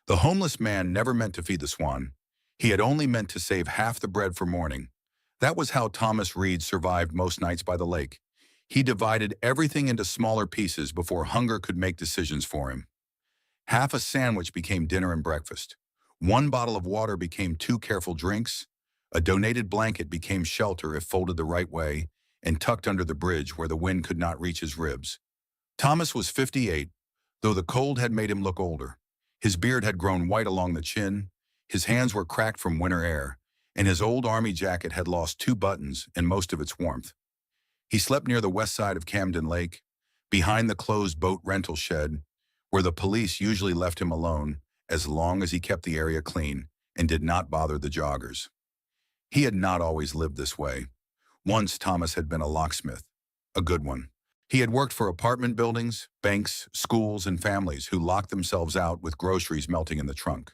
The homeless man never meant to feed the swan. He had only meant to save half the bread for morning. That was how Thomas Reed survived most nights by the lake. He divided everything into smaller pieces before hunger could make decisions for him. Half a sandwich became dinner and breakfast. One bottle of water became two careful drinks. A donated blanket became shelter if folded the right way and tucked under the bridge where the wind could not reach his ribs. Thomas was 58, though the cold had made him look older. His beard had grown white along the chin, his hands were cracked from winter air, and his old army jacket had lost two buttons and most of its warmth. He slept near the west side of Camden Lake, behind the closed boat rental shed, where the police usually left him alone as long as he kept the area clean and did not bother the joggers. He had not always lived this way. Once Thomas had been a locksmith, a good one. He had worked for apartment buildings, banks, schools, and families who locked themselves out with groceries melting in the trunk.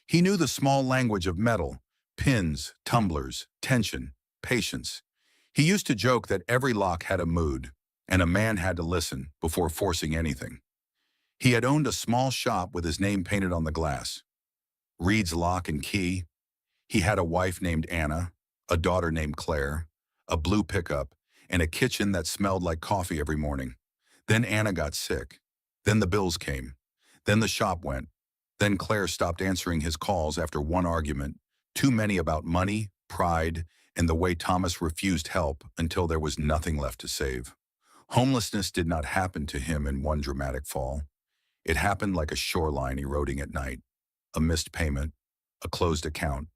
He knew the small language of metal, pins, tumblers, tension, patience. He used to joke that every lock had a mood, and a man had to listen before forcing anything. He had owned a small shop with his name painted on the glass. Reed's Lock and Key. He had a wife named Anna, a daughter named Claire, a blue pickup, and a kitchen that smelled like coffee every morning. Then Anna got sick. Then the bills came. Then the shop went. Then Claire stopped answering his calls after one argument, too many about money, pride, and the way Thomas refused help until there was nothing left to save. Homelessness did not happen to him in one dramatic fall. It happened like a shoreline eroding at night. A missed payment, a closed account,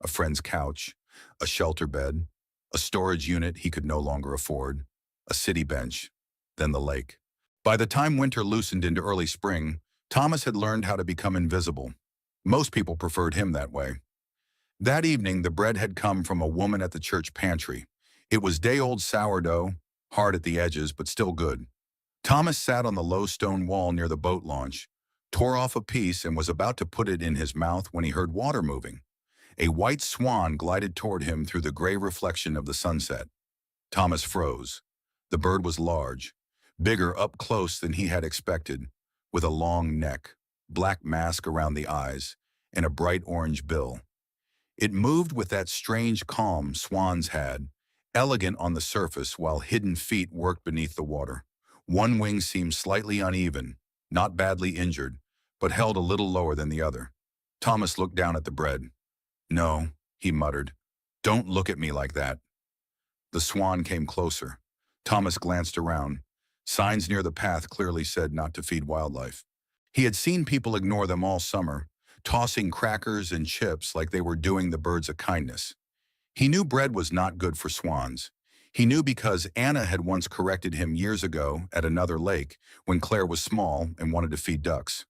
a friend's couch, a shelter bed, a storage unit he could no longer afford, a city bench, then the lake. By the time winter loosened into early spring, Thomas had learned how to become invisible. Most people preferred him that way. That evening, the bread had come from a woman at the church pantry. It was day-old sourdough, hard at the edges, but still good. Thomas sat on the low stone wall near the boat launch, tore off a piece and was about to put it in his mouth when he heard water moving. A white swan glided toward him through the gray reflection of the sunset. Thomas froze. The bird was large, bigger up close than he had expected, with a long neck, black mask around the eyes, and a bright orange bill. It moved with that strange calm swans had, elegant on the surface while hidden feet worked beneath the water. One wing seemed slightly uneven, not badly injured, but held a little lower than the other. Thomas looked down at the bread. "No," he muttered. "Don't look at me like that." The swan came closer. Thomas glanced around. Signs near the path clearly said not to feed wildlife. He had seen people ignore them all summer, tossing crackers and chips like they were doing the birds a kindness. He knew bread was not good for swans. He knew because Anna had once corrected him years ago at another lake when Claire was small and wanted to feed ducks.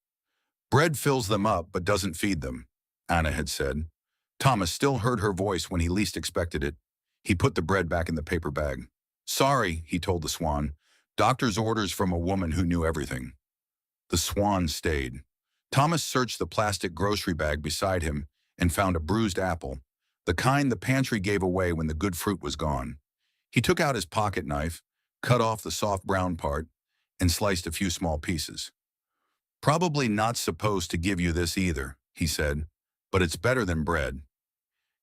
"Bread fills them up but doesn't feed them," Anna had said. Thomas still heard her voice when he least expected it. He put the bread back in the paper bag. "Sorry," he told the swan. "Doctor's orders from a woman who knew everything." The swan stayed. Thomas searched the plastic grocery bag beside him and found a bruised apple, the kind the pantry gave away when the good fruit was gone. He took out his pocket knife, cut off the soft brown part, and sliced a few small pieces. "Probably not supposed to give you this either," he said, "but it's better than bread."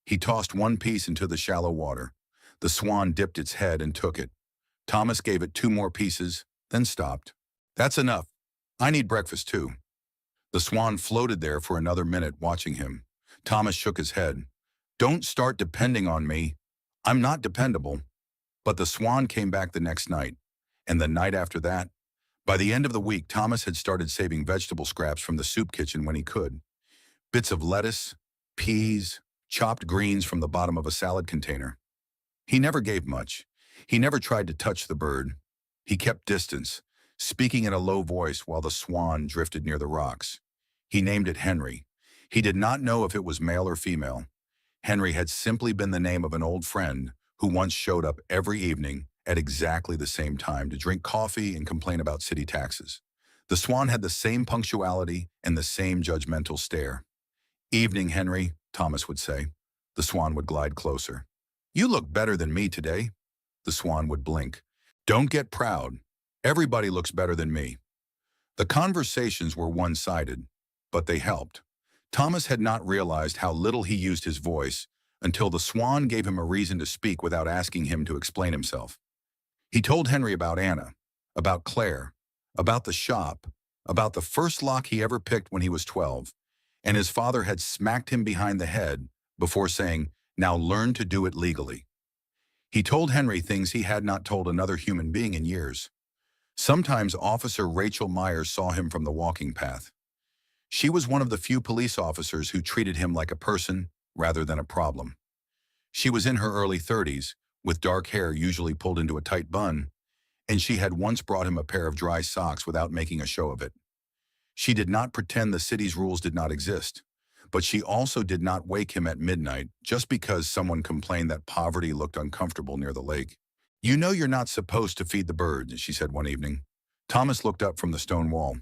He tossed one piece into the shallow water. The swan dipped its head and took it. Thomas gave it two more pieces, then stopped. "That's enough. I need breakfast too." The swan floated there for another minute, watching him. Thomas shook his head. "Don't start depending on me. I'm not dependable." But the swan came back the next night, and the night after that. By the end of the week, Thomas had started saving vegetable scraps from the soup kitchen when he could. Bits of lettuce, peas, chopped greens from the bottom of a salad container. He never gave much. He never tried to touch the bird. He kept distance, speaking in a low voice while the swan drifted near the rocks. He named it Henry. He did not know if it was male or female. Henry had simply been the name of an old friend who once showed up every evening at exactly the same time to drink coffee and complain about city taxes. The swan had the same punctuality and the same judgmental stare. "Evening, Henry," Thomas would say. The swan would glide closer. "You look better than me today." The swan would blink. "Don't get proud. Everybody looks better than me." The conversations were one-sided, but they helped. Thomas had not realized how little he used his voice until the Swan gave him a reason to speak without asking him to explain himself. He told Henry about Anna, about Claire, about the shop, about the first lock he ever picked when he was 12, and his father had smacked him behind the head before saying, "Now learn to do it legally." He told Henry things he had not told another human being in years. Sometimes Officer Rachel Myers saw him from the walking path. She was one of the few police officers who treated him like a person rather than a problem. She was in her early 30s, with dark hair usually pulled into a tight bun, and she had once brought him a pair of dry socks without making a show of it. She did not pretend the city's rules did not exist, but she also did not wake him at midnight just because someone complained that poverty looked uncomfortable near the lake. "You know you're not supposed to feed the birds," she said one evening. Thomas looked up from the stone wall.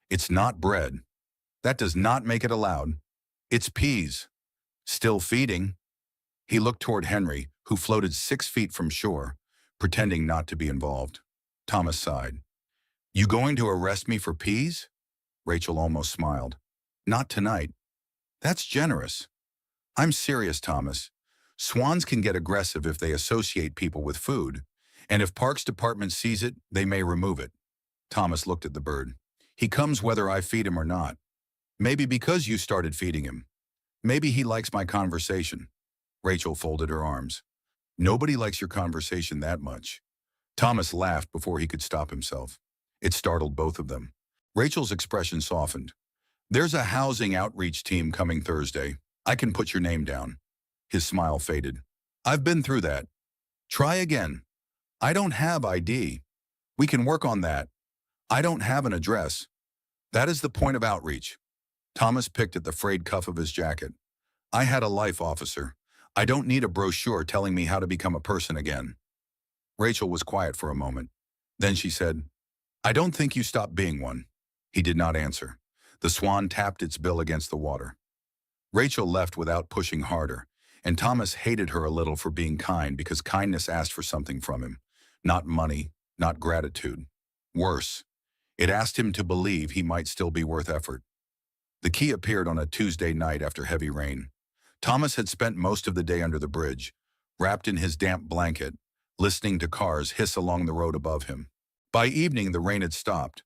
"It's not bread. That does not make it allowed. It's peas. Still feeding." He looked toward Henry, who floated 6 feet from shore, pretending not to be involved. Thomas sighed. "You going to arrest me for peas?" Rachel almost smiled. "Not tonight. That's generous." "I'm serious, Thomas. Swans can get aggressive if they associate people with food, and if Parks Department sees it, they may remove it." Thomas looked at the bird. "He comes whether I feed him or not. Maybe because you started feeding him. Maybe he likes my conversation." Rachel folded her arms. "Nobody likes your conversation that much." Thomas laughed before he could stop himself. It startled both of them. Rachel's expression softened. "There's a housing outreach team coming Thursday. I can put your name down." His smile faded. "I've been through that. Try again." "I don't have ID." "We can work on that." "I don't have an address." "That is the point of outreach." Thomas picked at the frayed cuff of his jacket. "I had a life, officer. I don't need a brochure telling me how to become a person again." Rachel was quiet for a moment. Then she said, "I don't think you stopped being one." He did not answer. The Swan tapped its bill against the water. Rachel left without pushing harder, and Thomas hated her a little for being kind because kindness asked for something from him. Not money, not gratitude. Worse, it asked him to believe he might still be worth effort. The key appeared on a Tuesday night after heavy rain. Thomas had spent most of the day under the bridge, wrapped in his damp blanket, listening to cars hiss along the road above him. By evening, the rain had stopped,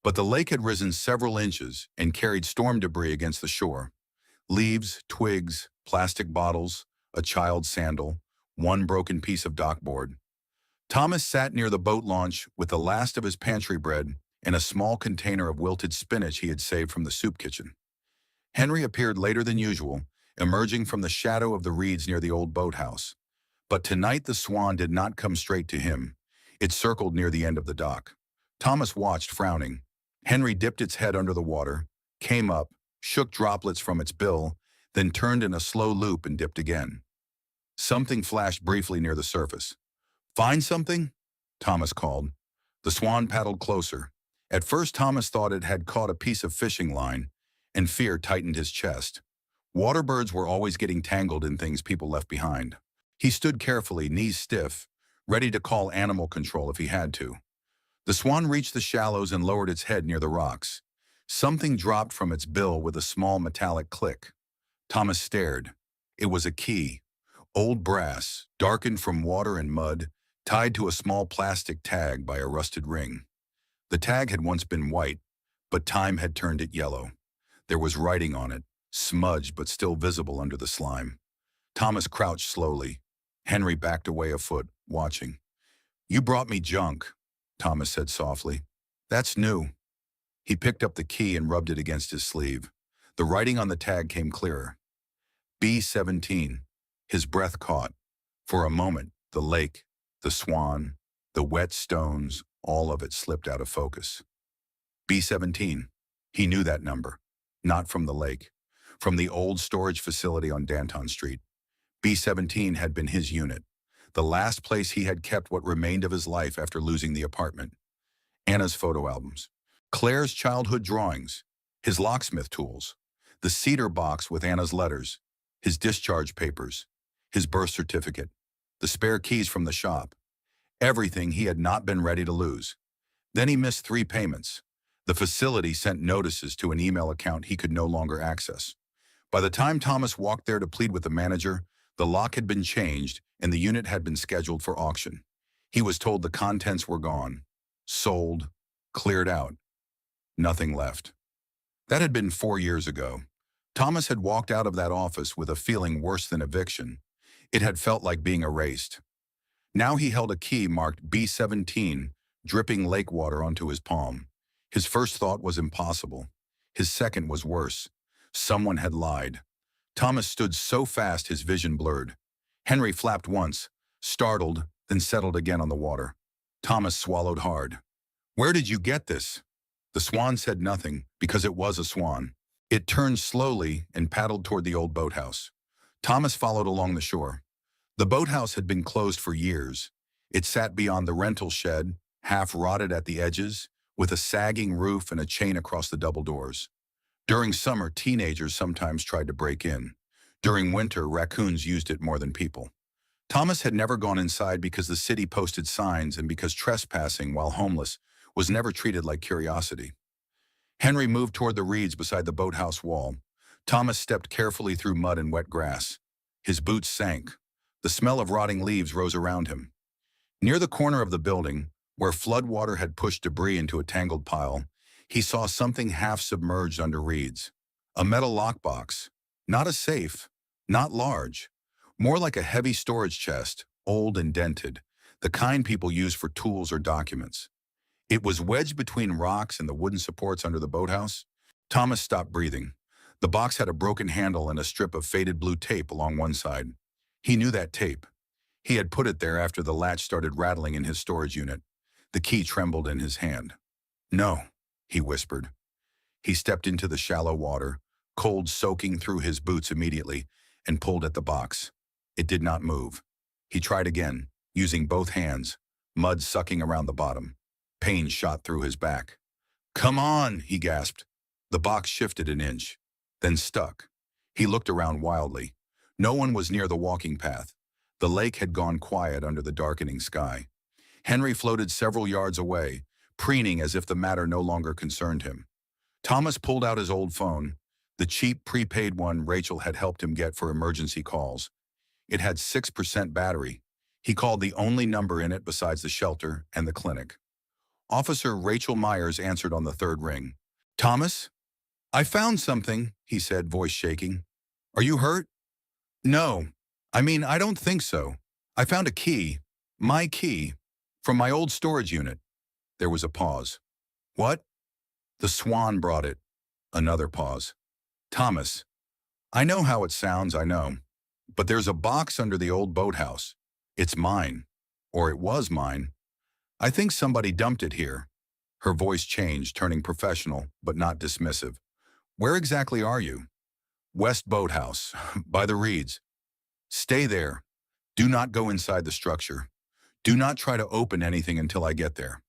but the lake had risen several inches and carried storm debris against the shore. Leaves, twigs, plastic bottles, a child's sandal, one broken piece of dockboard. Thomas sat near the boat launch with the last of his pantry bread and a small container of wilted spinach he had saved from the soup kitchen. Henry appeared later than usual, emerging from the shadow of the reeds near the old boathouse. But tonight the Swan did not come straight to him. It circled near the end of the dock. Thomas watched, frowning. Henry dipped its head under the water, came up, shook droplets from its bill, then turned in a slow loop and dipped again. Something flashed briefly near the surface. "Find something?" Thomas called. The Swan paddled closer. At first Thomas thought it had caught a piece of fishing line, and fear tightened his chest. Waterbirds were always getting tangled in things people left behind. He stood carefully, knees stiff, ready to call animal control if he had to. The Swan reached the shallows and lowered its head near the rocks. Something dropped from its bill with a small metallic click. Thomas stared. It was a key. Old brass, darkened from water and mud, tied to a small plastic tag by a rusted ring. The tag had once been white, but time had turned it yellow. There was writing on it, smudged but still visible under the slime. Thomas crouched slowly. Henry backed away a foot, watching. "You brought me junk," Thomas said softly. "That's new." He picked up the key and rubbed it against his sleeve. The writing on the tag came clearer. B-17. His breath caught. For a moment, the lake, the Swan, the wet stones, all of it slipped out of focus. B-17. He knew that number. Not from the lake. From the old storage facility on Danton Street. B-17 had been his unit. The last place he had kept what remained of his life after losing the apartment. Anna's photo albums. Claire's childhood drawings. His locksmith tools. The cedar box with Anna's letters. His discharge papers. His birth certificate. The spare keys from the shop. Everything he had not been ready to lose. Then he missed 3 payments. The facility sent notices to an email account he could no longer access. By the time Thomas walked there to plead with the manager, the lock had been changed and the unit had been scheduled for auction. He was told the contents were gone, sold, cleared out, nothing left. That had been 4 years ago. Thomas had walked out of that office with a feeling worse than eviction. It had felt like being erased. Now he held a key marked B17, dripping lake water onto his palm. His first thought was impossible. His second was worse. Someone had lied. Thomas stood so fast his vision blurred. Henry flapped once, startled, then settled again on the water. Thomas swallowed hard. "Where did you get this?" The swan said nothing, because it was a swan. It turned slowly and paddled toward the old boathouse. Thomas followed along the shore. The boathouse had been closed for years. It sat beyond the rental shed, half rotted at the edges, with a sagging roof and a chain across the double doors. During summer, teenagers sometimes tried to break in. During winter, raccoons used it more than people. Thomas had never gone inside because the city posted signs and because trespassing while homeless was never treated like curiosity. Henry moved toward the reeds beside the boathouse wall. Thomas stepped carefully through mud and wet grass. His boots sank. The smell of rotting leaves rose around him. Near the corner of the building, where floodwater had pushed debris into a tangled pile, he saw something half submerged under reeds. A metal lockbox. Not a safe. Not large. More like a heavy storage chest, old and dented, the kind people use for tools or documents. It was wedged between rocks and the wooden supports under the boathouse. Thomas stopped breathing. The box had a broken handle and a strip of faded blue tape along one side. He knew that tape. He had put it there after the latch started rattling in his storage unit. The key trembled in his hand. "No," he whispered. He stepped into the shallow water, cold soaking through his boots immediately, and pulled at the box. It did not move. He tried again, using both hands, mud sucking around the bottom. Pain shot through his back. "Come on," he gasped. The box shifted an inch, then stuck. He looked around wildly. No one was near the walking path. The lake had gone quiet under the darkening sky. Henry floated several yards away, preening as if the matter no longer concerned him. Thomas pulled out his old phone, the cheap prepaid one Rachel had helped him get for emergency calls. It had 6% battery. He called the only number in it besides the shelter and the clinic. Officer Rachel Myers answered on the third ring. "Thomas? I found something," he said, voice shaking. "Are you hurt?" "No. I don't think so. I found a key. My key. From my old storage unit." There was a pause. "What?" "The Swan brought it." Another pause. "Thomas, I know how it sounds, I know. But there's a box under the old boathouse. It's mine. Or it was mine. I think somebody dumped it here." Her voice changed, turning professional, but not dismissive. "Where exactly are you?" "West Boathouse, by the reeds." "Stay there. Do not go inside the structure. Do not try to open anything until I get there."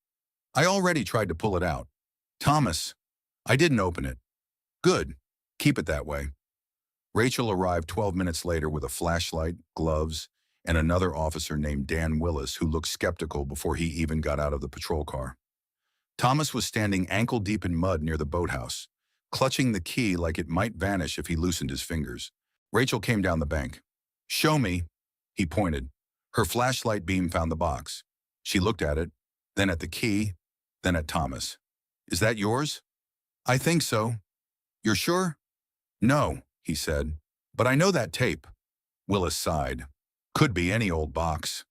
"I already tried to pull it out." "Thomas, I didn't open it." "Good. Keep it that way." Rachel arrived 12 minutes later with a flashlight, gloves, and another officer named Dan Willis who looked skeptical before he even got out of the patrol car. Thomas was standing ankle-deep in mud near the boathouse, clutching the key like it might vanish if he loosened his fingers. Rachel came down the bank. "Show me," he pointed. Her flashlight beam found the box. She looked at it, then at the key, then at Thomas. "Is that yours?" "I think so." "You're sure?" "No," he said. "But I know that tape." Willis sighed. "Could be any old box."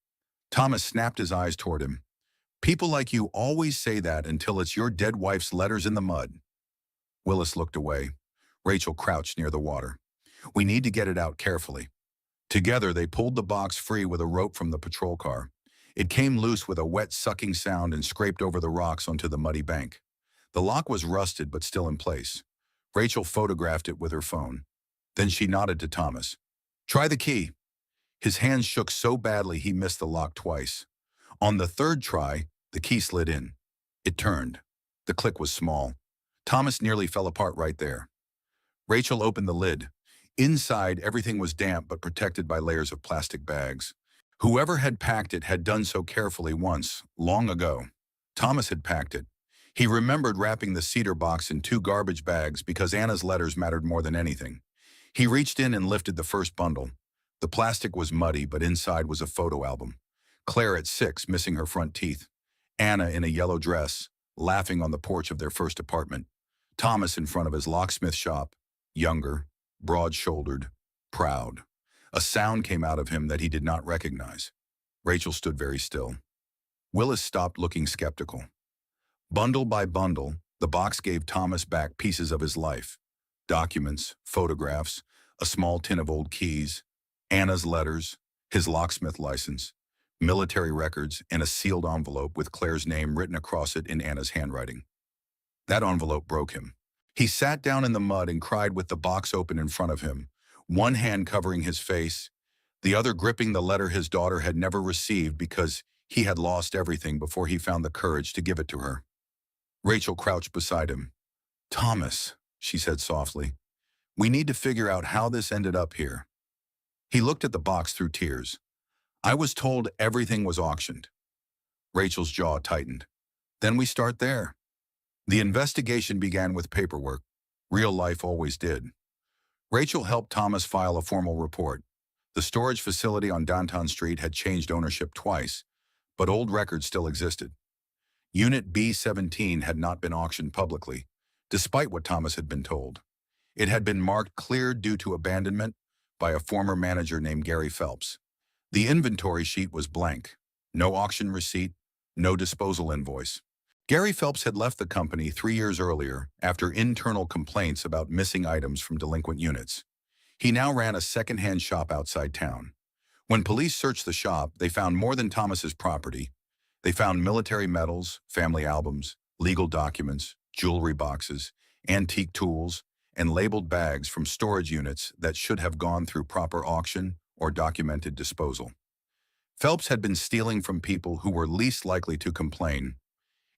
Thomas snapped his eyes toward him. "People like you always say that until it's your dead wife's letters in the mud." Willis looked away. Rachel crouched near the water. "We need to get it out carefully." Together, they pulled the box free with a rope from the patrol car. It came loose with a wet sucking sound and scraped over the rocks onto the muddy bank. The lock was rusted but still in place. Rachel photographed it with her phone. Then she nodded to Thomas. "Try the key." His hands shook so badly he missed the lock twice. On the third try, the key slid in. It turned. The click was small. Thomas nearly fell apart right there. Rachel opened the lid. Inside, everything was damp but protected by layers of plastic bags. Whoever had packed it had done so carefully once, long ago. Thomas had packed it. He remembered wrapping the cedar box in 2 garbage bags because Anna's letters mattered more than anything. He reached in and lifted the first bundle. The plastic was muddy, but inside was a photo album. Claire at 6, missing her front teeth. Anna in a yellow dress, laughing on the porch of their first apartment. Thomas in front of his locksmith shop, younger, broad-shouldered, proud. A sound came out of him that he did not recognize. Rachel stood very still. Willis stopped looking skeptical. Bundle by bundle, the box gave Thomas back pieces of his life. Documents, photographs, a small tin of old keys, Anna's letters, his locksmith license, military records, and a sealed envelope with Claire's name written across it in Anna's handwriting. That envelope broke him. He sat down in the mud and cried with the box open in front of him, one hand covering his face, the other gripping the letter his daughter had never received because he had lost everything before he found the courage to give it to her. Rachel crouched beside him. "Thomas," she said softly, "we need to figure out how this ended up here." He looked at the box through tears. "I was told everything was auctioned." Rachel's jaw tightened. "Then we start there." The investigation began with paperwork. Real life always did. Rachel helped Thomas file a formal report. The storage facility on Downtown Street had changed ownership twice, but old records still existed. Unit B-17 had not been auctioned publicly, despite what Thomas had been told. It had been marked cleared due to abandonment by a former manager named Gary Phelps. The inventory sheet was blank. No auction receipt, no disposal invoice. Gary Phelps had left the company 3 years earlier after internal complaints about missing items from delinquent units. He now ran a second-hand shop outside town. When police searched the shop, they found more than Thomas's property. They found military medals, family albums, legal documents, jewelry boxes, antique tools, and labeled bags from storage units that should have gone through proper auction or documented disposal. Phelps had been stealing from people who were least likely to complain: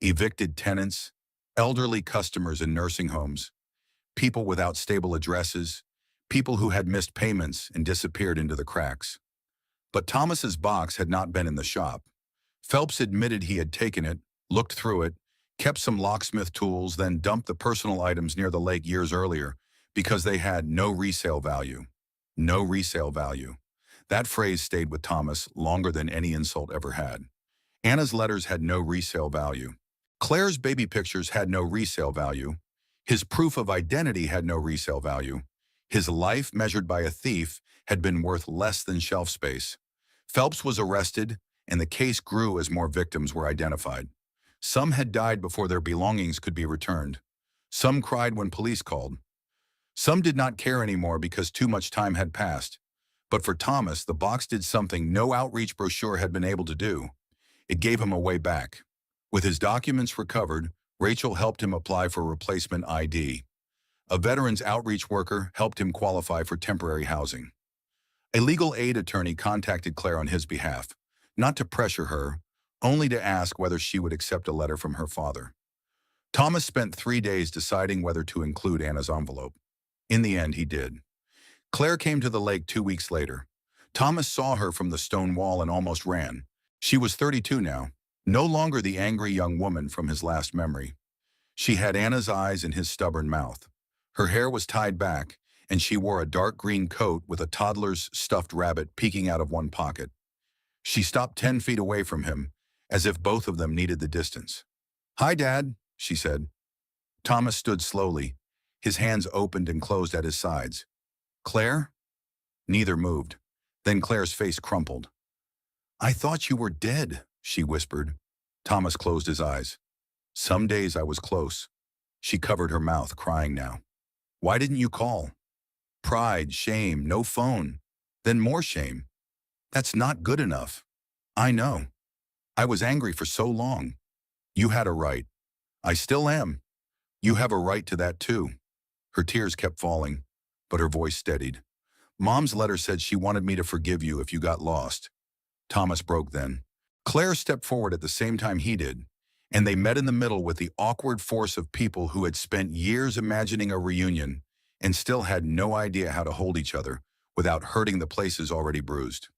evicted tenants, elderly customers in nursing homes, people without stable addresses, people who had missed payments and disappeared into the cracks. But Thomas's box had not been in the shop. Phelps admitted he had taken it, looked through it, kept some locksmith tools, then dumped the personal items near the lake years earlier because they had no resale value. No resale value. That phrase stayed with Thomas longer than any insult ever had. Anna's letters had no resale value. Claire's baby pictures had no resale value. His proof of identity had no resale value. His life, measured by a thief, had been worth less than shelf space. Phelps was arrested, and the case grew as more victims were identified. Some had died before their belongings could be returned. Some cried when police called. Some did not care anymore because too much time had passed. But for Thomas, the box did something no outreach brochure had been able to do. It gave him a way back. With his documents recovered, Rachel helped him apply for replacement ID. A veterans outreach worker helped him qualify for temporary housing. A legal aid attorney contacted Claire on his behalf, not to pressure her, only to ask whether she would accept a letter from her father. Thomas spent 3 days deciding whether to include Anna's envelope. In the end, he did. Claire came to the lake 2 weeks later. Thomas saw her from the stone wall and almost ran. She was 32 now, no longer the angry young woman from his last memory. She had Anna's eyes and his stubborn mouth. Her hair was tied back, and she wore a dark green coat with a toddler's stuffed rabbit peeking out of one pocket. She stopped 10 feet away from him, as if both of them needed the distance. "Hi, Dad," she said. Thomas stood slowly. His hands opened and closed at his sides. "Claire?" Neither moved. Then Claire's face crumpled. "I thought you were dead," she whispered. Thomas closed his eyes. "Some days I was close." She covered her mouth, crying now. "Why didn't you call?" "Pride, shame, no phone. Then more shame. That's not good enough." "I know. I was angry for so long. You had a right. I still am. You have a right to that too." Her tears kept falling, but her voice steadied. "Mom's letter said she wanted me to forgive you if you got lost." Thomas broke then. Claire stepped forward at the same time he did, and they met in the middle with the awkward force of people who had spent years imagining a reunion and still had no idea how to hold each other without hurting the places already bruised.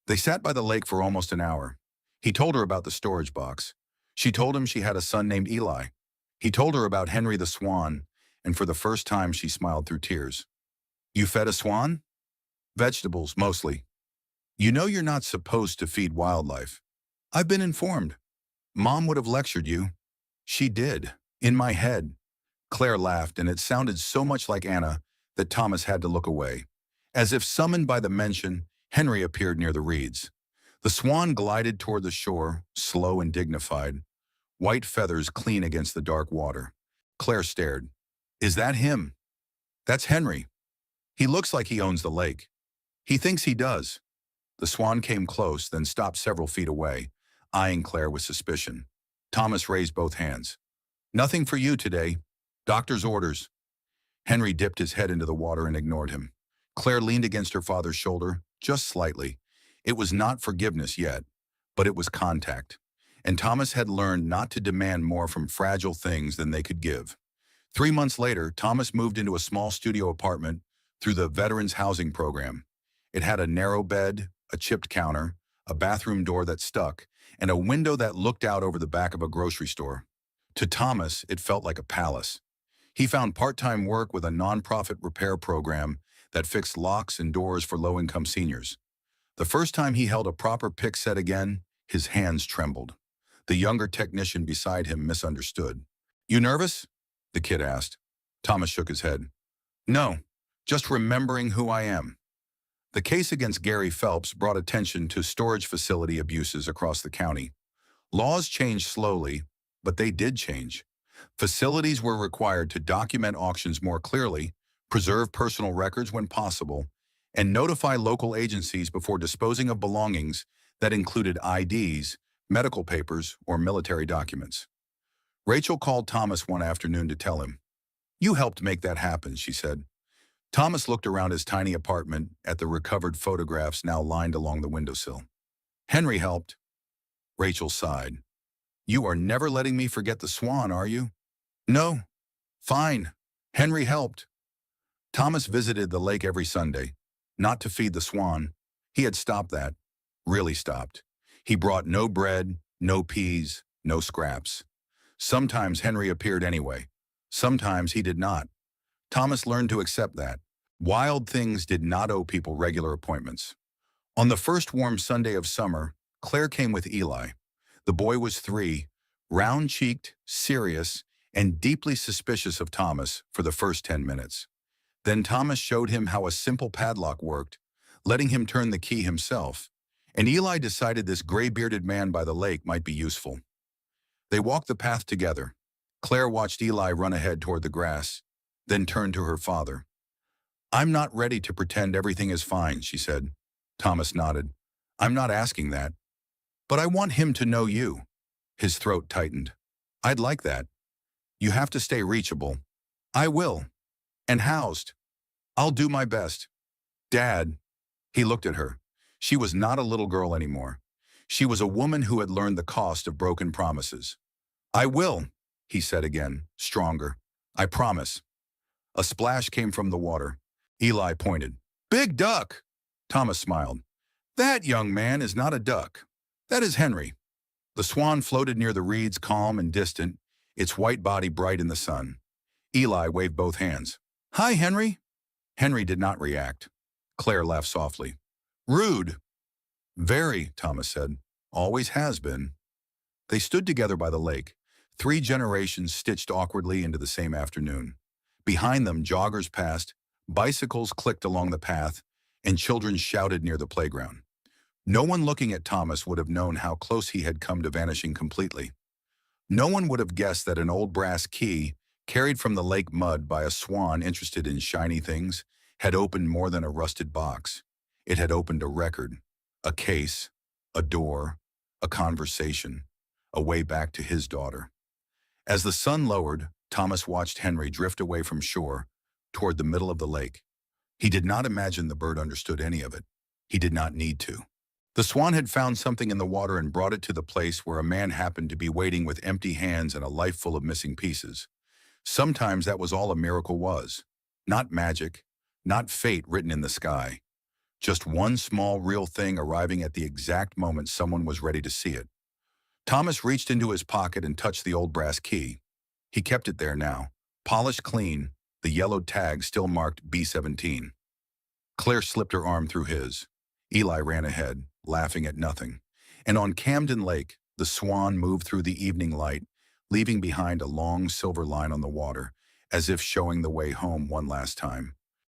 They sat by the lake for almost an hour. He told her about the storage box. She told him she had a son named Eli. He told her about Henry the Swan, and for the first time she smiled through tears. You fed a swan? Vegetables, mostly. You know you're not supposed to feed wildlife. I've been informed. Mom would have lectured you. She did. In my head. Claire laughed, and it sounded so much like Anna that Thomas had to look away. As if summoned by the mention, Henry appeared near the reeds. The swan glided toward the shore, slow and dignified, white feathers clean against the dark water. Claire stared. Is that him? That's Henry. He looks like he owns the lake. He thinks he does. The swan came close, then stopped several feet away, eyeing Claire with suspicion. Thomas raised both hands. Nothing for you today. Doctor's orders. Henry dipped his head into the water and ignored him. Claire leaned against her father's shoulder, just slightly. It was not forgiveness yet, but it was contact. And Thomas had learned not to demand more from fragile things than they could give. 3 months later, Thomas moved into a small studio apartment through the Veterans Housing Program. It had a narrow bed, a chipped counter, a bathroom door that stuck, and a window that looked out over the back of a grocery store. To Thomas, it felt like a palace. He found part-time work with a nonprofit repair program that fixed locks and doors for low-income seniors. The first time he held a proper pick set again, his hands trembled. The younger technician beside him misunderstood. You nervous? The kid asked. Thomas shook his head. No, just remembering who I am. The case against Gary Phelps brought attention to storage facility abuses across the county. Laws changed slowly, but they did change. Facilities were required to document auctions more clearly, preserve personal records when possible, and notify local agencies before disposing of belongings that included IDs, medical papers, or military documents. Rachel called Thomas one afternoon to tell him. You helped make that happen, she said. Thomas looked around his tiny apartment at the recovered photographs now lined along the windowsill. Henry helped. Rachel sighed. You are never letting me forget the swan, are you? No. Fine. Henry helped. Thomas visited the lake every Sunday, not to feed the swan. He had stopped that. Really stopped. He brought no bread, no peas, no scraps. Sometimes Henry appeared anyway. Sometimes he did not. Thomas learned to accept that. Wild things did not owe people regular appointments. On the first warm Sunday of summer, Claire came with Eli. The boy was 3, round-cheeked, serious, and deeply suspicious of Thomas for the first 10 minutes. Then Thomas showed him how a simple padlock worked, letting him turn the key himself, and Eli decided this gray-bearded man by the lake might be useful. They walked the path together. Claire watched Eli run ahead toward the grass, then turned to her father. I'm not ready to pretend everything is fine, she said. Thomas nodded. I'm not asking that. But I want him to know you. His throat tightened. I'd like that. You have to stay reachable. I will. And housed. I'll do my best. Dad. He looked at her. She was not a little girl anymore. She was a woman who had learned the cost of broken promises. I will, he said again, stronger. I promise. A splash came from the water. Eli pointed. Big duck! Thomas smiled. That young man is not a duck. That is Henry. The swan floated near the reeds, calm and distant, its white body bright in the sun. Eli waved both hands. Hi, Henry. Henry did not react. Claire laughed softly. Rude. Very, Thomas said. Always has been. They stood together by the lake, 3 generations stitched awkwardly into the same afternoon. Behind them, joggers passed, bicycles clicked along the path, and children shouted near the playground. No one looking at Thomas would have known how close he had come to vanishing completely. No one would have guessed that an old brass key, carried from the lake mud by a swan interested in shiny things, had opened more than a rusted box. It had opened a record, a case, a door, a conversation, a way back to his daughter. As the sun lowered, Thomas watched Henry drift away from shore toward the middle of the lake. He did not imagine the bird understood any of it. He did not need to. The swan had found something in the water and brought it to the place where a man happened to be waiting with empty hands and a life full of missing pieces. Sometimes that was all a miracle was. Not magic, not fate written in the sky. Just one small real thing arriving at the exact moment someone was ready to see it. Thomas reached into his pocket and touched the old brass key. He kept it there now, polished clean, the yellowed tag still marked B17. Claire slipped her arm through his. Eli ran ahead, laughing at nothing. And on Camden Lake, the Swan moved through the evening light, leaving behind a long silver line on the water, as if showing the way home one last time.